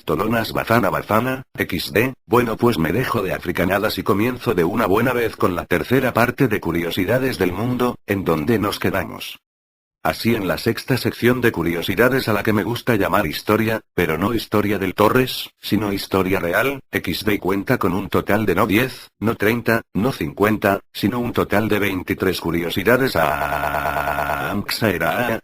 Tolonas Bazana Bazana, XD, bueno pues me dejo de africanadas y comienzo de una buena vez con la tercera parte de Curiosidades del Mundo, en donde nos quedamos. Así en la sexta sección de curiosidades a la que me gusta llamar historia, pero no historia del Torres, sino historia real, XD cuenta con un total de no 10, no 30, no 50, sino un total de 23 curiosidades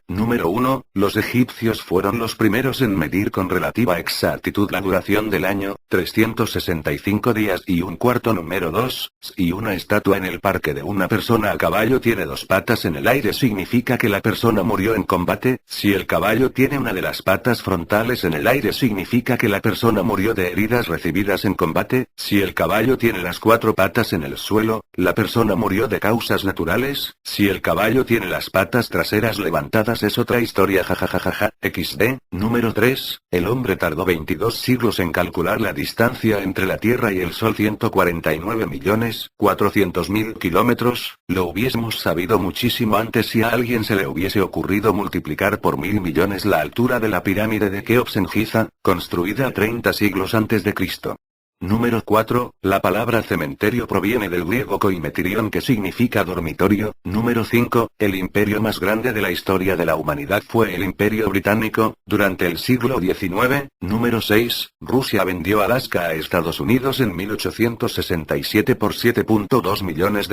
Número 1, los egipcios fueron los primeros en medir con relativa exactitud la duración del año, 365 días y un cuarto. Número 2, si una estatua en el parque de una persona a caballo tiene dos patas en el aire significa que la persona murió en combate, si el caballo tiene una de las patas frontales en el aire significa que la persona murió de heridas recibidas en combate, si el caballo tiene las cuatro patas en el suelo, la persona murió de causas naturales, si el caballo tiene las patas traseras levantadas es otra historia jajajajaja, XD. Número 3, el hombre tardó 22 siglos en calcular la distancia entre la Tierra y el Sol 149.400.000 kilómetros, lo hubiésemos sabido muchísimo antes si a alguien se le hubiese ocurrido multiplicar por 1.000 millones la altura de la pirámide de Keops en Giza, construida 30 siglos antes de Cristo. Número 4, la palabra cementerio proviene del griego koimetirion que significa dormitorio. Número 5, el imperio más grande de la historia de la humanidad fue el Imperio Británico, durante el siglo XIX. Número 6, Rusia vendió Alaska a Estados Unidos en 1867 por $7.2 millones.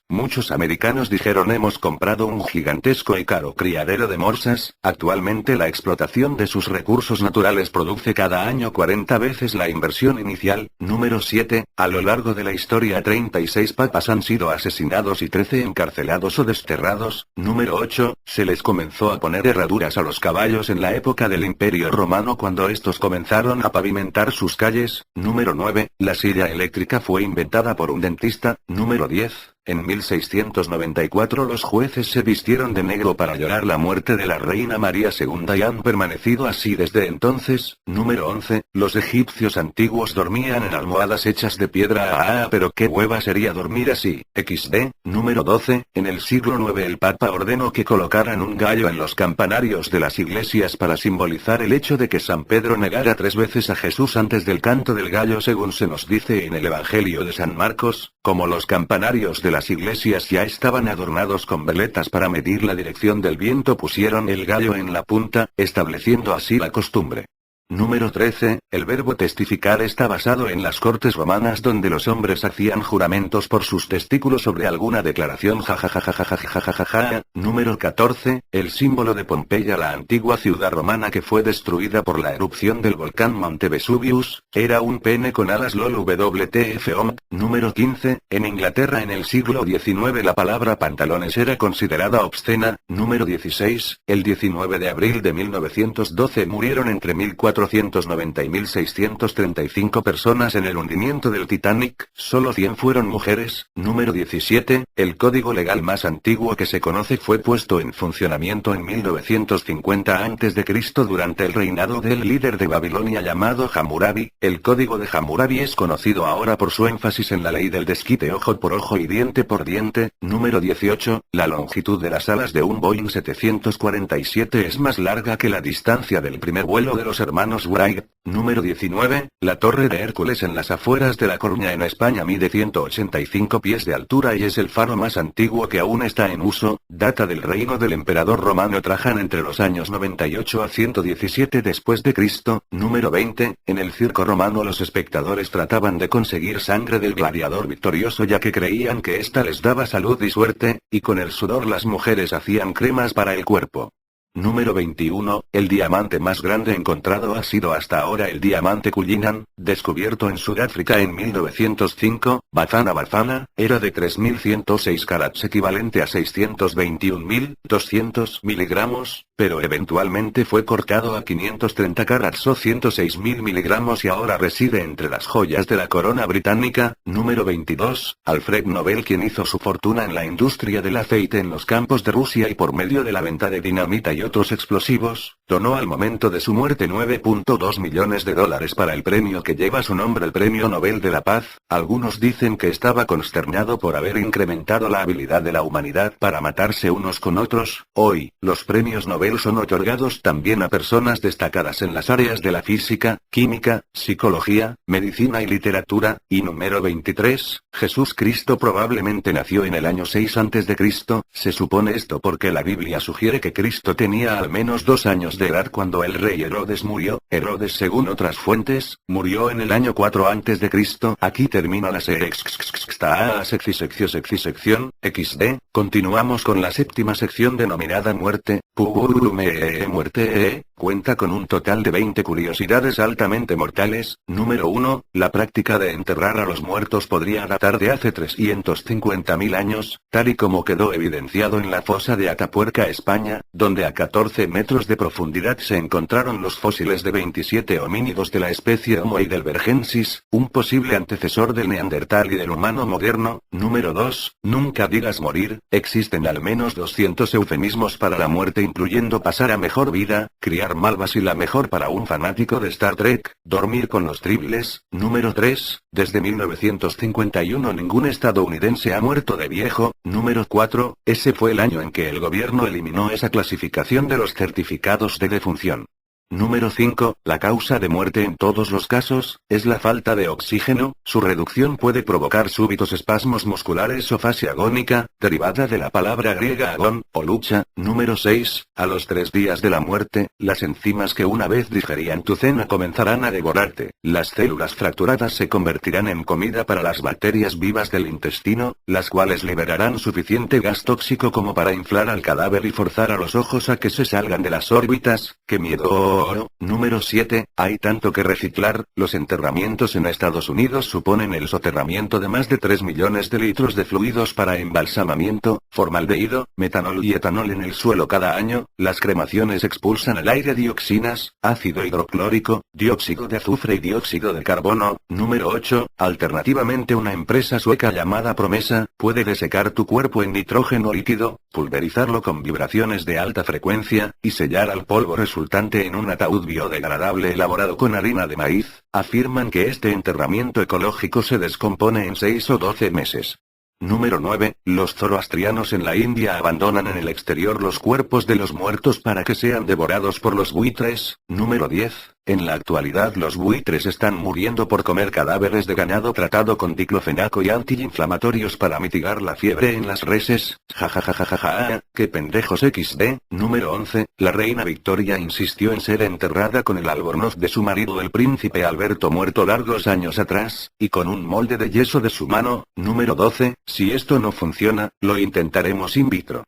Muchos americanos dijeron hemos comprado un gigantesco y caro criadero de morsas, actualmente la explotación de sus recursos naturales produce cada año 40 veces la inversión inicial. Número 7, a lo largo de la historia 36 papas han sido asesinados y 13 encarcelados o desterrados. Número 8, se les comenzó a poner herraduras a los caballos en la época del Imperio Romano cuando estos comenzaron a pavimentar sus calles. Número 9, la silla eléctrica fue inventada por un dentista. Número 10, en 1694 los jueces se vistieron de negro para llorar la muerte de la reina María II y han permanecido así desde entonces. Número 11, los egipcios antiguos dormían en almohadas hechas de piedra. Pero qué hueva sería dormir así, XD. Número 12, en el siglo IX el Papa ordenó que colocaran un gallo en los campanarios de las iglesias para simbolizar el hecho de que San Pedro negara 3 veces a Jesús antes del canto del gallo según se nos dice en el Evangelio de San Marcos. Como los campanarios de las iglesias ya estaban adornados con veletas para medir la dirección del viento pusieron el gallo en la punta, estableciendo así la costumbre. Número 13, el verbo testificar está basado en las cortes romanas donde los hombres hacían juramentos por sus testículos sobre alguna declaración jajajajajajajajaja. Número 14, el símbolo de Pompeya la antigua ciudad romana que fue destruida por la erupción del volcán Monte Vesuvius, era un pene con alas WTF. Número 15, en Inglaterra en el siglo XIX la palabra pantalones era considerada obscena. Número 16, el 19 de abril de 1912 murieron entre 1490 y 1635 personas en el hundimiento del Titanic, solo 100 fueron mujeres. Número 17, el código legal más antiguo que se conoce fue puesto en funcionamiento en 1950 a.C. durante el reinado del líder de Babilonia llamado Hammurabi. El código de Hammurabi es conocido ahora por su énfasis en la ley del desquite ojo por ojo y diente por diente. Número 18, la longitud de las alas de un Boeing 747 es más larga que la distancia del primer vuelo de los hermanos Wright. Número 19, la Torre de Hércules en las afueras de La Coruña en España mide 185 pies de altura y es el faro más antiguo que aún está en uso, data del reino del emperador romano Trajan entre los años 98 a 117 después de Cristo. Número 20, en el circo romano los espectadores trataban de conseguir sangre del gladiador victorioso ya que creían que ésta les daba salud y suerte, y con el sudor las mujeres hacían cremas para el cuerpo. Número 21, el diamante más grande encontrado ha sido hasta ahora el diamante Cullinan, descubierto en Sudáfrica en 1905, Bafana Bafana, era de 3.106 carats equivalente a 621.200 miligramos, pero eventualmente fue cortado a 530 carats o 106.000 miligramos y ahora reside entre las joyas de la corona británica. Número 22, Alfred Nobel quien hizo su fortuna en la industria del aceite en los campos de Rusia y por medio de la venta de dinamita y otros explosivos, donó al momento de su muerte $9.2 millones para el premio que lleva su nombre, el Premio Nobel de la Paz. Algunos dicen que estaba consternado por haber incrementado la habilidad de la humanidad para matarse unos con otros. Hoy, los premios Nobel son otorgados también a personas destacadas en las áreas de la física, química, psicología, medicina y literatura. Y número 23, Jesús Cristo probablemente nació en el año 6 a.C., se supone esto porque la Biblia sugiere que Cristo tenía al menos 2 años de edad cuando el rey Herodes murió. Herodes, según otras fuentes, murió en el año 4 a.C. Aquí termina la sexta sección, XD, continuamos con la séptima sección denominada muerte. Muerte, cuenta con un total de 20 curiosidades altamente mortales. Número 1, la práctica de enterrar a los muertos podría datar de hace 350.000 años, tal y como quedó evidenciado en la fosa de Atapuerca, España, donde a 14 metros de profundidad se encontraron los fósiles de 27 homínidos de la especie Homo heidelbergensis, un posible antecesor del neandertal y del humano moderno. Número 2, nunca digas morir. Existen al menos 200 eufemismos para la muerte, incluyendo pasar a mejor vida, criar malvas y la mejor para un fanático de Star Trek, dormir con los triples. Número 3, desde 1951 ningún estadounidense ha muerto de viejo. Número 4, ese fue el año en que el gobierno eliminó esa clasificación de los certificados de defunción. Número 5, la causa de muerte en todos los casos, es la falta de oxígeno. Su reducción puede provocar súbitos espasmos musculares o fase agónica, derivada de la palabra griega agón, o lucha. Número 6, a los 3 días de la muerte, las enzimas que una vez digerían tu cena comenzarán a devorarte. Las células fracturadas se convertirán en comida para las bacterias vivas del intestino, las cuales liberarán suficiente gas tóxico como para inflar al cadáver y forzar a los ojos a que se salgan de las órbitas. ¡Qué miedo! Número 7, hay tanto que reciclar. Los enterramientos en Estados Unidos suponen el soterramiento de más de 3 millones de litros de fluidos para embalsamamiento, formaldehído, metanol y etanol en el suelo cada año. Las cremaciones expulsan al aire dioxinas, ácido hidroclórico, dióxido de azufre y dióxido de carbono. Número 8, alternativamente una empresa sueca llamada Promesa, puede desecar tu cuerpo en nitrógeno líquido, pulverizarlo con vibraciones de alta frecuencia, y sellar al polvo resultante en un ataúd biodegradable elaborado con harina de maíz. Afirman que este enterramiento ecológico se descompone en 6 o 12 meses. Número 9, los zoroastrianos en la India abandonan en el exterior los cuerpos de los muertos para que sean devorados por los buitres. Número 10, en la actualidad los buitres están muriendo por comer cadáveres de ganado tratado con diclofenaco y antiinflamatorios para mitigar la fiebre en las reses. Jajajajaja, qué pendejos XD. Número 11, la reina Victoria insistió en ser enterrada con el albornoz de su marido el príncipe Alberto, muerto largos años atrás, y con un molde de yeso de su mano. Número 12, si esto no funciona, lo intentaremos in vitro.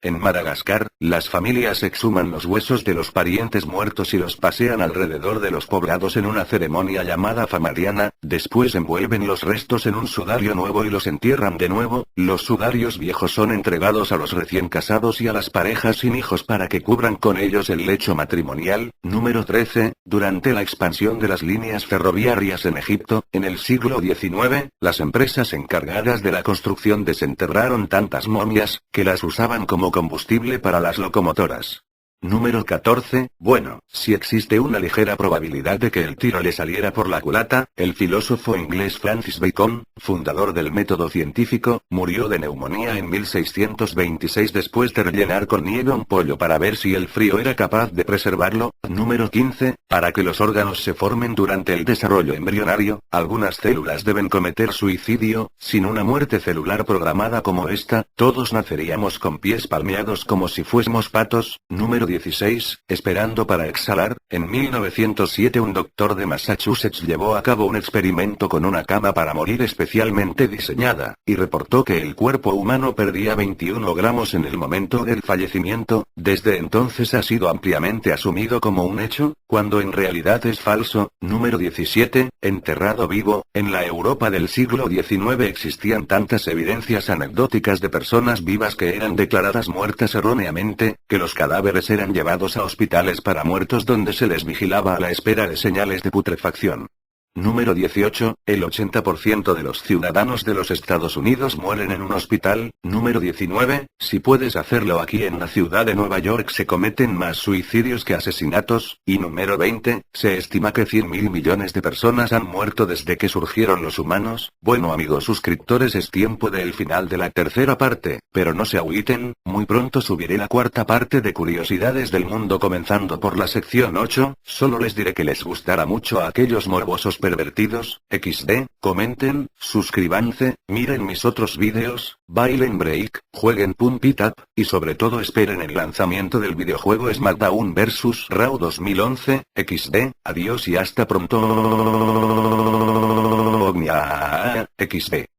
En Madagascar, las familias exhuman los huesos de los parientes muertos y los pasean alrededor de los poblados en una ceremonia llamada famariana. Después envuelven los restos en un sudario nuevo y los entierran de nuevo. Los sudarios viejos son entregados a los recién casados y a las parejas sin hijos para que cubran con ellos el lecho matrimonial. Número 13, durante la expansión de las líneas ferroviarias en Egipto, en el siglo XIX, las empresas encargadas de la construcción desenterraron tantas momias, que las usaban como combustible para las locomotoras. Número 14, bueno, si existe una ligera probabilidad de que el tiro le saliera por la culata, el filósofo inglés Francis Bacon, fundador del método científico, murió de neumonía en 1626 después de rellenar con nieve un pollo para ver si el frío era capaz de preservarlo. Número 15, para que los órganos se formen durante el desarrollo embrionario, algunas células deben cometer suicidio. Sin una muerte celular programada como esta, todos naceríamos con pies palmeados como si fuésemos patos. Número 16, esperando para exhalar. En 1907 un doctor de Massachusetts llevó a cabo un experimento con una cama para morir especialmente diseñada, y reportó que el cuerpo humano perdía 21 gramos en el momento del fallecimiento. Desde entonces ha sido ampliamente asumido como un hecho, cuando en realidad es falso. Número 17, enterrado vivo. En la Europa del siglo XIX existían tantas evidencias anecdóticas de personas vivas que eran declaradas muertas erróneamente, que los cadáveres eran llevados a hospitales para muertos donde se les vigilaba a la espera de señales de putrefacción. Número 18, el 80% de los ciudadanos de los Estados Unidos mueren en un hospital. Número 19, si puedes hacerlo aquí en la ciudad de Nueva York se cometen más suicidios que asesinatos. Y número 20, se estima que 100.000 millones de personas han muerto desde que surgieron los humanos. Bueno amigos suscriptores, es tiempo del final de la tercera parte, pero no se agüiten, muy pronto subiré la cuarta parte de curiosidades del mundo comenzando por la sección 8, solo les diré que les gustará mucho a aquellos morbosos pervertidos. XD, comenten, suscríbanse, miren mis otros vídeos, bailen break, jueguen Pump It Up, y sobre todo esperen el lanzamiento del videojuego SmackDown vs Raw 2011, XD, adiós y hasta pronto. XD.